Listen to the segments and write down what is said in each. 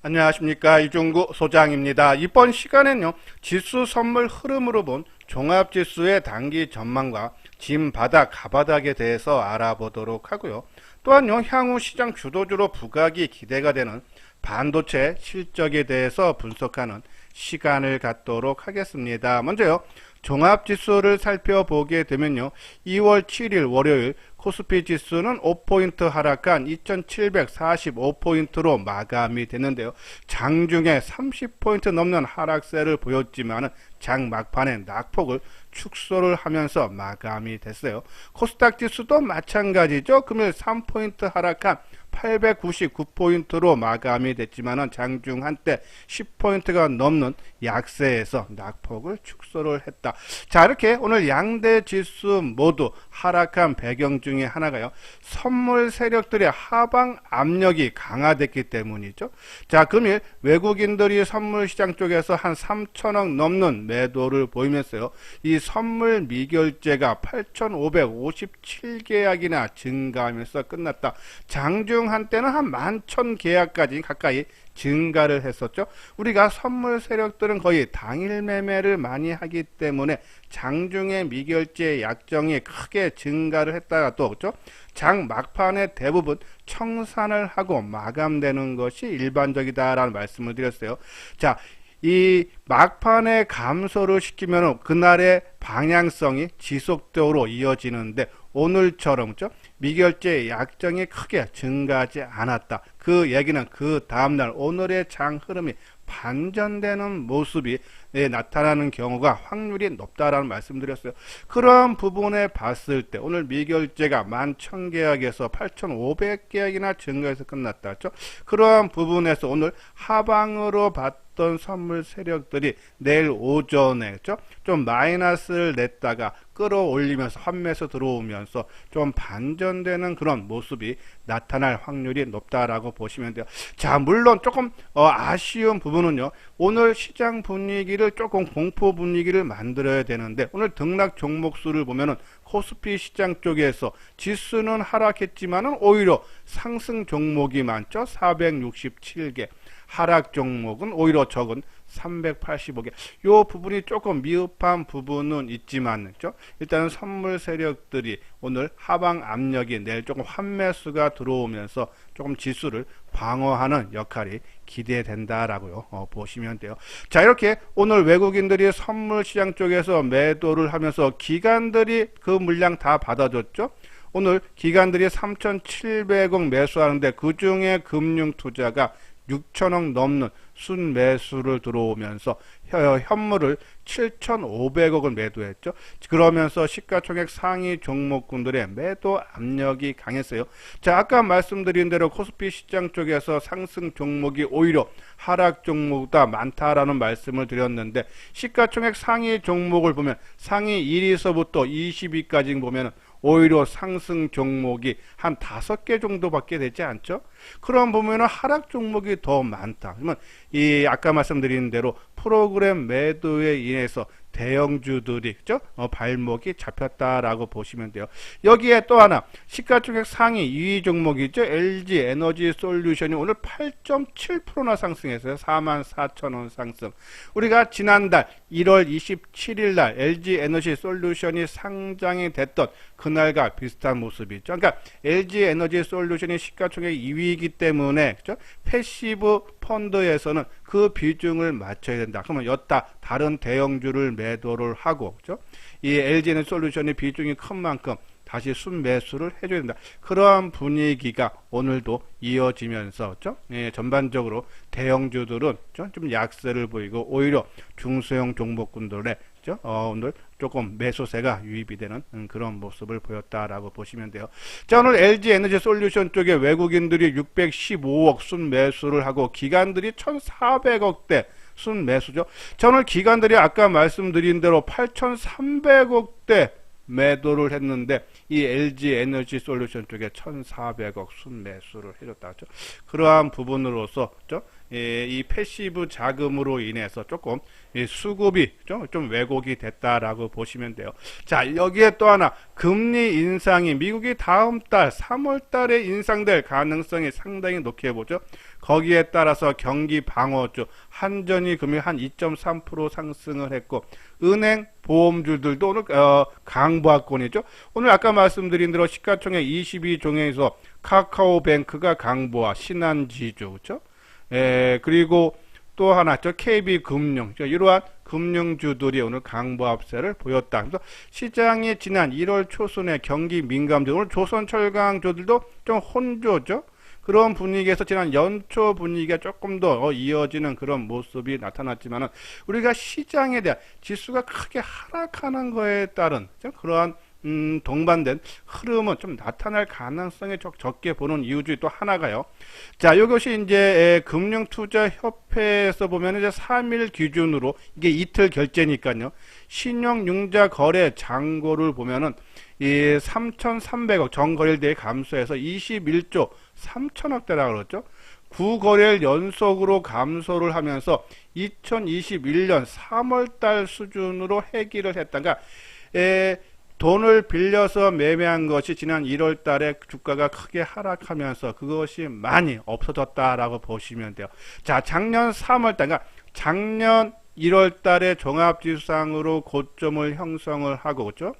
안녕하십니까, 이중구 소장입니다. 이번 시간에는요, 지수 선물 흐름으로 본 종합지수의 단기 전망과 진 바닥, 가바닥에 대해서 알아보도록 하고요. 또한요, 향후 시장 주도주로 부각이 기대가 되는 반도체 실적에 대해서 분석하는 시간을 갖도록 하겠습니다. 먼저요, 종합지수를 살펴보게 되면요, 2월 7일 월요일 코스피 지수는 5포인트 하락한 2745포인트로 마감이 됐는데요. 장중에 30포인트 넘는 하락세를 보였지만 장 막판에 낙폭을 축소를 하면서 마감이 됐어요. 코스닥 지수도 마찬가지죠. 금일 3포인트 하락한 899포인트로 마감이 됐지만 장중 한때 10포인트가 넘는 약세에서 낙폭을 축소를 했다. 자, 이렇게 오늘 양대 지수 모두 하락한 배경 중에 하나가요, 선물 세력들의 하방 압력이 강화됐기 때문이죠. 자, 금일 외국인들이 선물 시장 쪽에서 한 3천억 넘는 매도를 보이면서요, 이 선물 미결제가 8,557계약이나 증가하면서 끝났다. 장중 한때는 한 11,000계약까지 가까이 증가를 했었죠. 우리가 선물 세력들은 거의 당일 매매를 많이 하기 때문에 장중에 미결제 약정이 크게 증가를 했다가 또 그렇죠? 장 막판에 대부분 청산을 하고 마감되는 것이 일반적이다라는 말씀을 드렸어요. 자, 이 막판에 감소를 시키면 그날의 방향성이 지속적으로 이어지는데 오늘처럼 그렇죠? 미결제 약정이 크게 증가하지 않았다. 그 얘기는 그 다음날 오늘의 장 흐름이 반전되는 모습이 나타나는 경우가 확률이 높다라는 말씀드렸어요. 그런 부분에 봤을 때 오늘 미결제가 11,000계약에서 8,500계약이나 증가해서 끝났다. 그렇죠? 그러한 부분에서 오늘 하방으로 봤던 선물 세력들이 내일 오전에 그렇죠? 좀 마이너스를 냈다가 끌어올리면서 환매에서 들어오면서 좀 반전되는 그런 모습이 나타날 확률이 높다라고 보시면 돼요. 자, 물론 조금 아쉬운 부분은요, 오늘 시장 분위기를 조금 공포 분위기를 만들어야 되는데 오늘 등락 종목 수를 보면은 코스피 시장 쪽에서 지수는 하락했지만은 오히려 상승 종목이 많죠. 467개. 하락 종목은 오히려 적은 385개. 요 부분이 조금 미흡한 부분은 있지만 그렇죠? 일단은 선물 세력들이 오늘 하방 압력이 내일 조금 환매수가 들어오면서 조금 지수를 방어하는 역할이 기대된다라고요. 보시면 돼요. 자, 이렇게 오늘 외국인들이 선물 시장 쪽에서 매도를 하면서 기관들이 그 물량 다 받아줬죠. 오늘 기관들이 3,700억 매수하는데 그 중에 금융투자가 6천억 넘는 순매수를 들어오면서 현물을 7,500억을 매도했죠. 그러면서 시가총액 상위 종목군들의 매도 압력이 강했어요. 자, 아까 말씀드린 대로 코스피 시장 쪽에서 상승 종목이 오히려 하락 종목보다 많다라는 말씀을 드렸는데 시가총액 상위 종목을 보면 상위 1위서부터 20위까지 보면 오히려 상승 종목이 한 5개 정도밖에 되지 않죠. 그럼 보면은 하락 종목이 더 많다. 그러면 이 아까 말씀드린 대로 프로그램 매도에 인해서 대형주들이 그죠? 발목이 잡혔다라고 보시면 돼요. 여기에 또 하나 시가총액 상위 2위 종목이죠. LG 에너지 솔루션이 오늘 8.7%나 상승했어요. 44,000원 상승. 우리가 지난달 1월 27일 날 LG 에너지 솔루션이 상장이 됐던 그날과 비슷한 모습이죠. 그러니까 LG 에너지 솔루션이 시가총액 2위이기 때문에 그죠? 패시브 펀드에서는 그 비중을 맞춰야 된다. 그러면 여타 다른 대형주를 매도를 하고 그죠? 이 LG는 솔루션의 비중이 큰 만큼 다시 순매수를 해줘야 된다. 그러한 분위기가 오늘도 이어지면서 그죠? 예, 전반적으로 대형주들은 그죠? 좀 약세를 보이고 오히려 중소형 종목군들의 그죠? 오늘 조금 매수세가 유입이 되는 그런 모습을 보였다라고 보시면 돼요. 자, 오늘 LG 에너지 솔루션 쪽에 외국인들이 615억 순매수를 하고 기관들이 1,400억대 순매수죠. 자, 오늘 기관들이 아까 말씀드린 대로 8,300억대 매도를 했는데 이 LG 에너지 솔루션 쪽에 1,400억 순매수를 해줬다. 그러한 부분으로서 이 패시브 자금으로 인해서 조금 수급이 좀 왜곡이 됐다라고 보시면 돼요. 자, 여기에 또 하나 금리 인상이 미국이 다음 달 3월 달에 인상될 가능성이 상당히 높게 보죠. 거기에 따라서 경기 방어주 한전이 금일 한 2.3% 상승을 했고 은행 보험주들도 오늘 강보합권이죠. 오늘 아까 말씀드린 대로 시가총액 22종에서 카카오뱅크가 강보와 신한지주 그렇죠? 그리고 또 하나 KB금융 이러한 금융주들이 오늘 강보합세를 보였다. 그래서 시장이 지난 1월 초순에 경기 민감주 오늘 조선철강주들도 좀 혼조죠. 그런 분위기에서 지난 연초 분위기가 조금 더 이어지는 그런 모습이 나타났지만은 우리가 시장에 대한 지수가 크게 하락하는 거에 따른 그러한 동반된 흐름은 좀 나타날 가능성이 적게 보는 이유 중에 또 하나가요. 자, 이것이 이제 금융투자협회에서 보면 이제 3일 기준으로 이게 이틀 결제니까요. 신용융자 거래 잔고를 보면은 이 3,300억 정거래일 감소해서 21조 3천억대라고 그랬죠. 9거래일 연속으로 감소를 하면서 2021년 3월달 수준으로 해기를 했다가 돈을 빌려서 매매한 것이 지난 1월 달에 주가가 크게 하락하면서 그것이 많이 없어졌다라고 보시면 돼요. 자, 작년 3월 달, 그러니까 작년 1월 달에 종합지수상으로 고점을 형성을 하고, 그렇죠?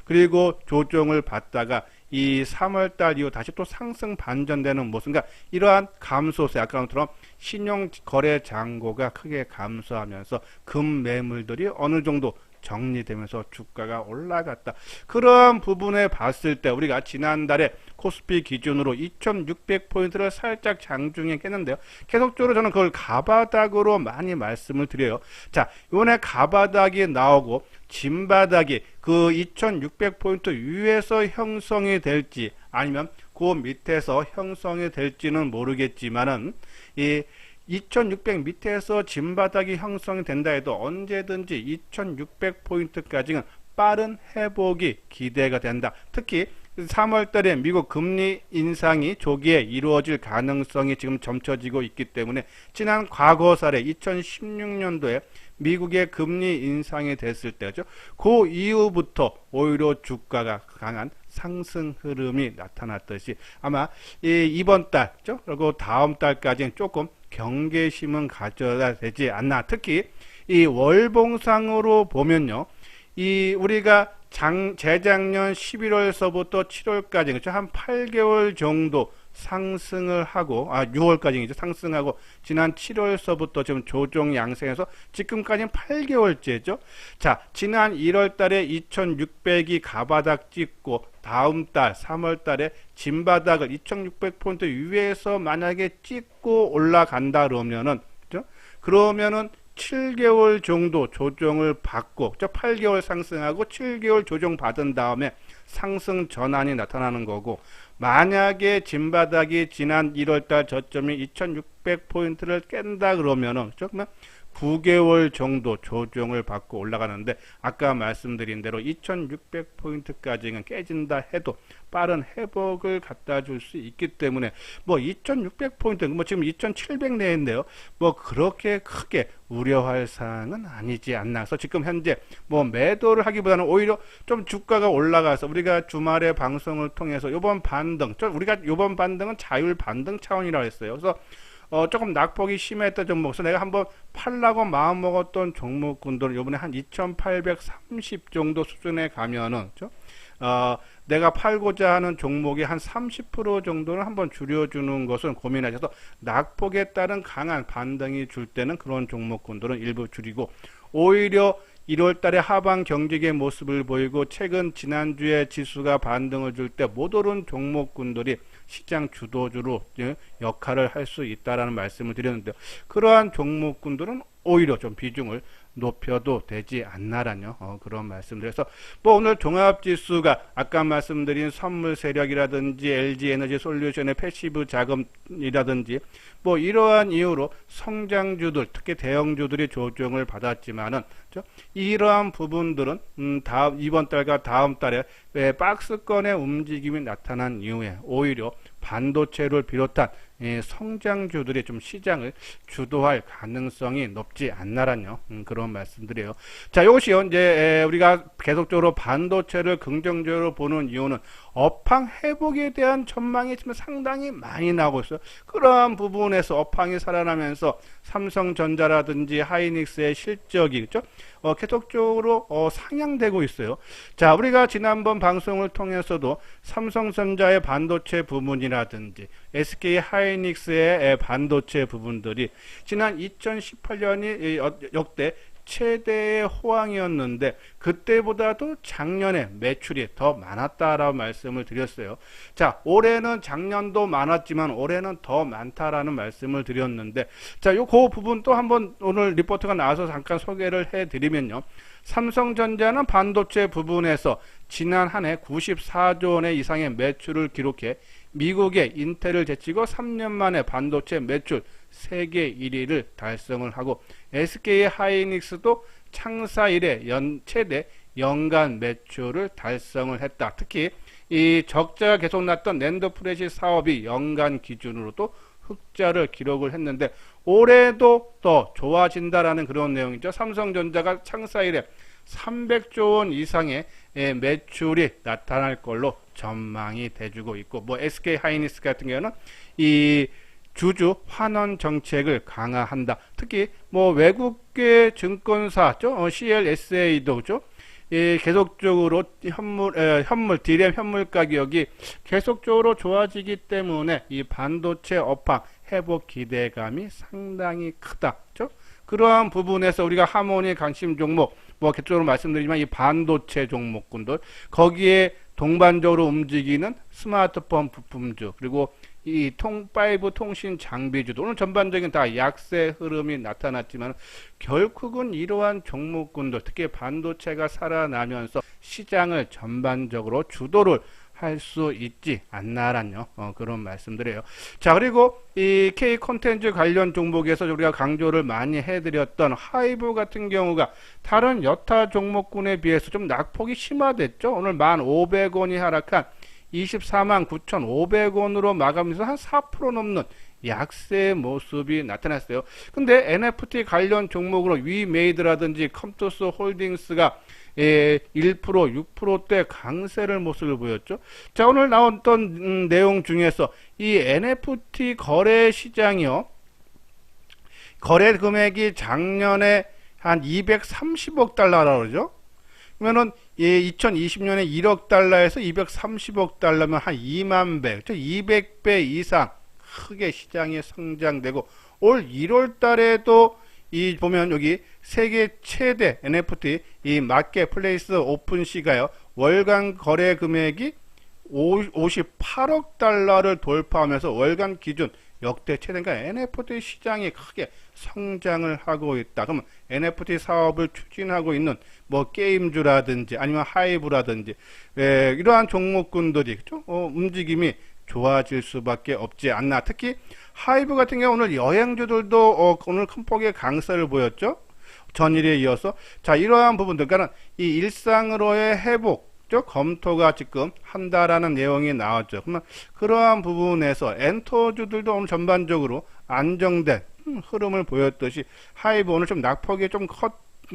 그리고 조정을 받다가 이 3월 달 이후 다시 또 상승 반전되는 모습, 그러니까 이러한 감소세, 아까처럼 신용 거래 잔고가 크게 감소하면서 금 매물들이 어느 정도 정리되면서 주가가 올라갔다. 그런 부분에 봤을 때 우리가 지난달에 코스피 기준으로 2600포인트를 살짝 장중에 깼는데요. 계속적으로 저는 그걸 가바닥으로 많이 말씀을 드려요. 자, 이번에 가바닥이 나오고 진바닥이 그 2600포인트 위에서 형성이 될지 아니면 그 밑에서 형성이 될지는 모르겠지만은 이 2600 밑에서 진바닥이 형성이 된다 해도 언제든지 2600포인트까지는 빠른 회복이 기대가 된다. 특히 3월달에 미국 금리 인상이 조기에 이루어질 가능성이 지금 점쳐지고 있기 때문에 지난 과거 사례 2016년도에 미국의 금리 인상이 됐을 때죠. 그 이후부터 오히려 주가가 강한 상승 흐름이 나타났듯이 아마 이번 달, 그리고 다음 달까지는 조금 경계심은 가져야 되지 않나. 특히 이 월봉상으로 보면요, 이 우리가 재작년 11월서부터 7월까지 그렇죠, 한 8개월 정도 상승을 하고 6월까지 상승하고 지난 7월서부터 지금 조정 양상에서 지금까지는 8개월째죠. 자, 지난 1월 달에 2600이 가바닥 찍고 다음 달 3월 달에 진바닥을 2600포인트 위에서 만약에 찍고 올라간다 그러면은 그렇죠? 그러면은 7개월 정도 조정을 받고 8개월 상승하고 7개월 조정 받은 다음에 상승 전환이 나타나는 거고, 만약에 진바닥이 지난 1월달 저점이 2600포인트를 깬다 그러면은 그러면 9개월 정도 조정을 받고 올라가는데, 아까 말씀드린 대로 2600포인트까지는 깨진다 해도 빠른 회복을 갖다 줄 수 있기 때문에 2600포인트, 지금 2700 내인데요. 그렇게 크게 우려할 사항은 아니지 않나. 그래서 지금 현재 매도를 하기보다는 오히려 좀 주가가 올라가서 우리가 주말에 방송을 통해서 요번 반등, 우리가 요번 반등은 자율 반등 차원이라고 했어요. 그래서 조금 낙폭이 심했던 종목, 그래서 내가 한번 팔라고 마음먹었던 종목군들은 요번에 한 2830 정도 수준에 가면은 내가 팔고자 하는 종목이 한 30% 정도는 한번 줄여주는 것을 고민하셔서 낙폭에 따른 강한 반등이 줄 때는 그런 종목군들은 일부 줄이고, 오히려 1월 달에 하방 경직의 모습을 보이고 최근 지난주에 지수가 반등을 줄 때 못 오른 종목군들이 시장 주도주로 역할을 할 수 있다라는 말씀을 드렸는데요. 그러한 종목군들은 오히려 좀 비중을 높여도 되지 않나라는 그런 말씀드려서 오늘 종합지수가 아까 말씀드린 선물 세력이라든지 LG에너지 솔루션의 패시브 자금이라든지 이러한 이유로 성장주들, 특히 대형주들이 조정을 받았지만은 이러한 부분들은 이번 달과 다음 달에 박스권의 움직임이 나타난 이후에 오히려 반도체를 비롯한 성장주들이 좀 시장을 주도할 가능성이 높지 않나라뇨. 그런 말씀드려요. 자, 이것이요. 이제 우리가 계속적으로 반도체를 긍정적으로 보는 이유는 업황 회복에 대한 전망이 지금 상당히 많이 나오고 있어요. 그러한 부분에서 업황이 살아나면서 삼성전자라든지 하이닉스의 실적이 그죠? 계속적으로 상향되고 있어요. 자, 우리가 지난번 방송을 통해서도 삼성전자의 반도체 부분이라든지 SK 하이닉스의 반도체 부분들이 지난 2018년이 역대 최대의 호황이었는데 그때보다도 작년에 매출이 더 많았다라고 말씀을 드렸어요. 자, 올해는 작년도 많았지만 올해는 더 많다라는 말씀을 드렸는데, 자, 그 부분 또 한번 오늘 리포트가 나와서 잠깐 소개를 해드리면요. 삼성전자는 반도체 부분에서 지난 한 해 94조 원 이상의 매출을 기록해 미국의 인텔을 제치고 3년 만에 반도체 매출 세계 1위를 달성을 하고, SK 하이닉스도 창사 이래 최대 연간 매출을 달성을 했다. 특히 이 적자가 계속 났던 낸드 프레시 사업이 연간 기준으로도 흑자를 기록을 했는데 올해도 더 좋아진다라는 그런 내용이죠. 삼성전자가 창사 이래 300조 원 이상의 매출이 나타날 걸로 전망이 돼주고 있고, 뭐 SK 하이닉스 같은 경우는 이 주주 환원 정책을 강화한다. 특히 뭐 외국계 증권사죠, CLSA도 그죠? 계속적으로 디램 현물 가격이 계속적으로 좋아지기 때문에 이 반도체 업황 회복 기대감이 상당히 크다. 그죠? 그러한 부분에서 우리가 하모니 강심 종목, 뭐 계속적으로 말씀드리지만 이 반도체 종목군들, 거기에 동반적으로 움직이는 스마트폰 부품주, 그리고 이 5 통신 장비주도 오늘 전반적인 다 약세 흐름이 나타났지만 결국은 이러한 종목군들, 특히 반도체가 살아나면서 시장을 전반적으로 주도를 할 수 있지 않나라뇨. 그런 말씀드려요. 자, 그리고 이 K 콘텐츠 관련 종목에서 우리가 강조를 많이 해드렸던 하이브 같은 경우가 다른 여타 종목군에 비해서 좀 낙폭이 심화됐죠. 오늘 1,500원이 하락한 24만 9,500원으로 마감해서 한 4% 넘는 약세 모습이 나타났어요. 근데 NFT 관련 종목으로 위메이드라든지 컴투스 홀딩스가 1%, 6%대 강세를 모습을 보였죠. 자, 오늘 나왔던 내용 중에서 이 NFT 거래 시장이요. 거래 금액이 작년에 한 230억 달러라고 그러죠. 그러면은 2020년에 1억 달러에서 230억 달러면 한 2만 배, 200배 이상 크게 시장이 성장되고, 올 1월 달에도 이 보면 여기 세계 최대 NFT 이 마켓플레이스 오픈시가요, 월간 거래 금액이 58억 달러를 돌파하면서 월간 기준 역대 최대가 NFT 시장이 크게 성장을 하고 있다. 그러면 NFT 사업을 추진하고 있는 뭐 게임주라든지 아니면 하이브라든지 이러한 종목군들이 그렇죠? 움직임이 좋아질 수밖에 없지 않나. 특히 하이브 같은 경우 오늘 여행주들도 오늘 큰 폭의 강세를 보였죠. 전일에 이어서. 자, 이러한 부분들, 그러니까 이 일상으로의 회복 검토가 지금 한다라는 내용이 나왔죠. 그러면 그러한 부분에서 엔터주들도 오늘 전반적으로 안정된 흐름을 보였듯이 하이브 오늘 좀 낙폭이 좀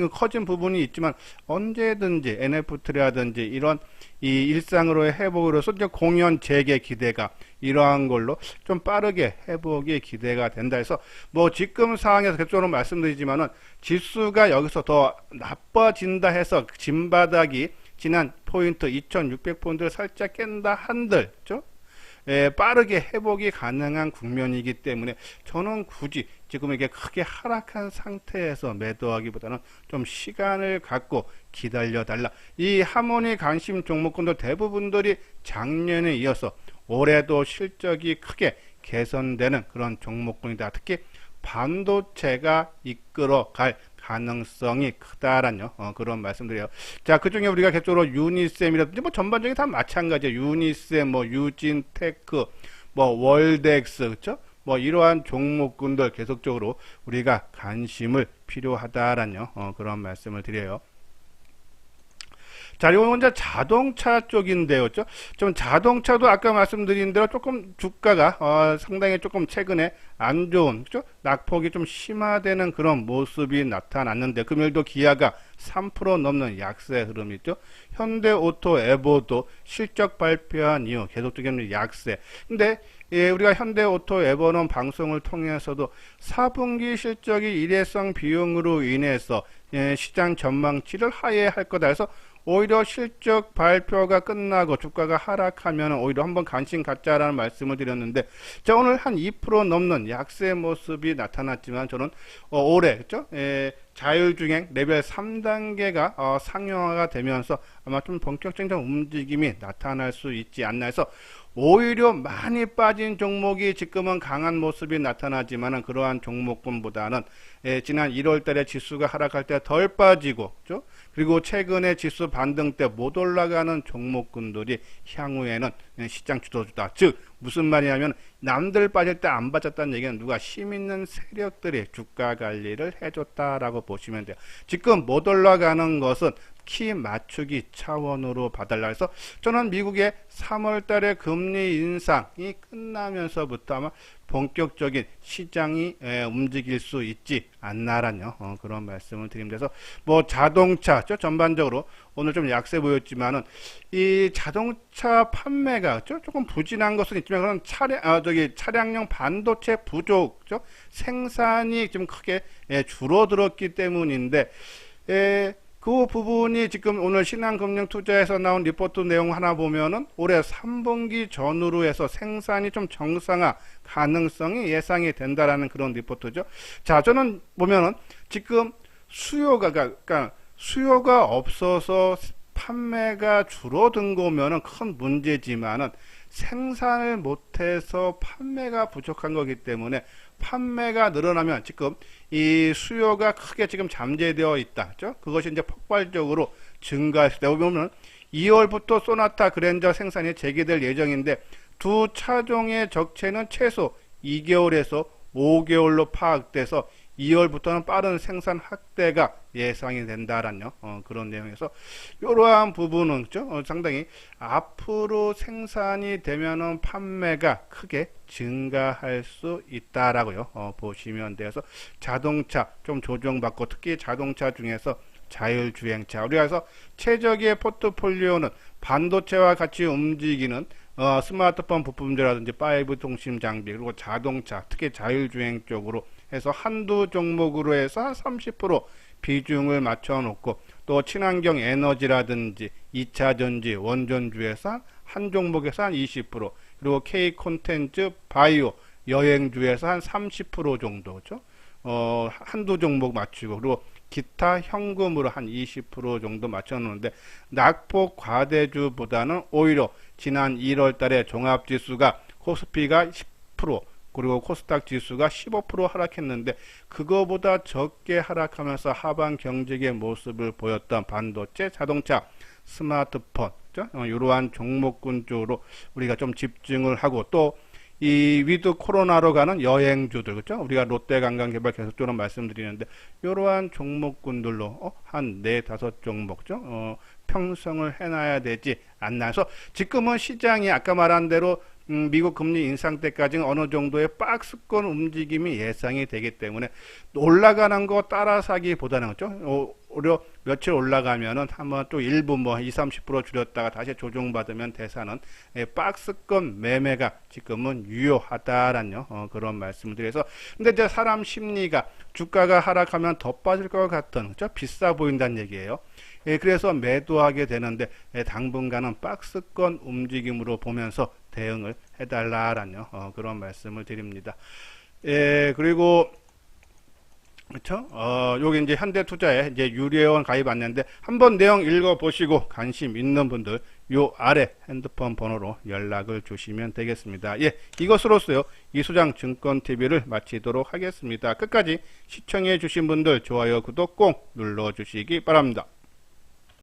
커진 부분이 있지만 언제든지 NFT라든지 이런 이 일상으로의 회복으로서 이제 공연 재개 기대가 이러한 걸로 좀 빠르게 회복이 기대가 된다 해서 뭐 지금 상황에서 계속적으로 말씀드리지만은 지수가 여기서 더 나빠진다 해서 진바닥이 지난 포인트 2600포인트를 살짝 깬다 한들 그렇죠? 빠르게 회복이 가능한 국면이기 때문에 저는 굳이 지금 이게 크게 하락한 상태에서 매도하기보다는 좀 시간을 갖고 기다려 달라. 이 하모니 관심 종목군도 대부분들이 작년에 이어서 올해도 실적이 크게 개선되는 그런 종목군이다. 특히 반도체가 이끌어갈 가능성이 크다라는 그런 말씀드려요. 자, 그 중에 우리가 계속적으로 유니셈이라든지 뭐 전반적인 다 마찬가지예요. 유니셈, 뭐 유진테크, 뭐 월덱스, 그렇죠? 뭐 이러한 종목군들 계속적으로 우리가 관심을 필요하다라는 그런 말씀을 드려요. 자, 이건 이제 자동차 쪽인데요. 좀 자동차도 아까 말씀드린 대로 조금 주가가 상당히 조금 최근에 안 좋은, 그죠? 낙폭이 좀 심화되는 그런 모습이 나타났는데, 금일도 기아가 3% 넘는 약세 흐름이 있죠. 현대오토 에버도 실적 발표한 이후 계속적인 약세. 근데 예, 우리가 현대오토 에버는 방송을 통해서도 4분기 실적이 일회성 비용으로 인해서 시장 전망치를 하회할 거다 해서 오히려 실적 발표가 끝나고 주가가 하락하면 오히려 한번 관심 갖자라는 말씀을 드렸는데, 자, 오늘 한 2% 넘는 약세 모습이 나타났지만 저는 올해 그죠? 자율주행 레벨 3단계가 상용화가 되면서 아마 좀 본격적인 움직임이 나타날 수 있지 않나 해서, 오히려 많이 빠진 종목이 지금은 강한 모습이 나타나지만 그러한 종목군보다는 지난 1월 달에 지수가 하락할 때 덜 빠지고, 그죠? 그리고 최근에 지수 반등 때 못 올라가는 종목군들이 향후에는 시장 주도주다. 즉 무슨 말이냐면 남들 빠질 때 안 빠졌다는 얘기는 누가 힘 있는 세력들이 주가 관리를 해줬다라고 보시면 돼요. 지금 못 올라가는 것은 키 맞추기 차원으로 봐달라 해서 저는 미국의 3월 달에 금리 인상이 끝나면서부터 아마 본격적인 시장이 움직일 수 있지 않나라는 그런 말씀을 드립니다. 그래서 뭐 자동차 전반적으로 오늘 좀 약세 보였지만은 이 자동차 판매가 조금 부진한 것은 있지만 그런 차량용 반도체 부족, 생산이 좀 크게 줄어들었기 때문인데, 그 부분이 지금 오늘 신한금융투자에서 나온 리포트 내용 하나 보면은 올해 3분기 전후로 해서 생산이 좀 정상화 가능성이 예상이 된다라는 그런 리포트죠. 자, 저는 보면은 지금 그러니까 수요가 없어서 판매가 줄어든 거면은 큰 문제지만은 생산을 못해서 판매가 부족한 거기 때문에 판매가 늘어나면 지금 이 수요가 크게 지금 잠재되어 있다. 그렇죠? 그것이 이제 폭발적으로 증가했을 때 보면 2월부터 소나타 그랜저 생산이 재개될 예정인데 두 차종의 적체는 최소 2개월에서 5개월로 파악돼서 2월부터는 빠른 생산 확대가 예상이 된다라는 그런 내용에서 이러한 부분은 상당히 앞으로 생산이 되면은 판매가 크게 증가할 수 있다라고요. 보시면 돼서 자동차 좀 조정받고 특히 자동차 중에서 자율주행차 우리가 해서 최적의 포트폴리오는 반도체와 같이 움직이는 스마트폰 부품들이라든지 5 통신 장비 그리고 자동차 특히 자율주행 쪽으로 해서 한두 종목으로 해서 한 30% 비중을 맞춰 놓고 또 친환경 에너지라든지 2차전지 원전주에서 한 종목에서 한 20% 그리고 K 콘텐츠 바이오 여행주에서 한 30% 정도죠. 한두 종목 맞추고 그리고 기타 현금으로 한 20% 정도 맞춰 놓는데 낙폭 과대주보다는 오히려 지난 1월 달에 종합지수가 코스피가 10% 그리고 코스닥 지수가 15% 하락했는데 그거보다 적게 하락하면서 하반 경직의 모습을 보였던 반도체, 자동차, 스마트폰 이러한 종목군 쪽으로 우리가 좀 집중을 하고 또 이 위드 코로나로 가는 여행주들 그렇죠? 우리가 롯데관광개발 계속적으로 말씀드리는데 이러한 종목군들로 한 4-5종목죠. 편성을 해놔야 되지 않나 해서 지금은 시장이 아까 말한 대로 미국 금리 인상 때까지는 어느 정도의 박스권 움직임이 예상이 되기 때문에 올라가는 거 따라 사기보다는 오히려 며칠 올라가면은 한번 또 일부 20-30% 줄였다가 다시 조정받으면 대사는 박스권 매매가 지금은 유효하다라는 그런 말씀을 드려서 근데 이제 사람 심리가 주가가 하락하면 더 빠질 것 같은 비싸 보인다는 얘기예요. 그래서 매도하게 되는데 당분간은 박스권 움직임으로 보면서 대응을 해달라라는 그런 말씀을 드립니다. 그리고 그렇죠? 여기 이제 현대투자에 이제 유료회원 가입 안내인데 한번 내용 읽어보시고 관심 있는 분들 요 아래 핸드폰 번호로 연락을 주시면 되겠습니다. 이것으로서요 이수장 증권TV를 마치도록 하겠습니다. 끝까지 시청해 주신 분들 좋아요 구독 꼭 눌러주시기 바랍니다.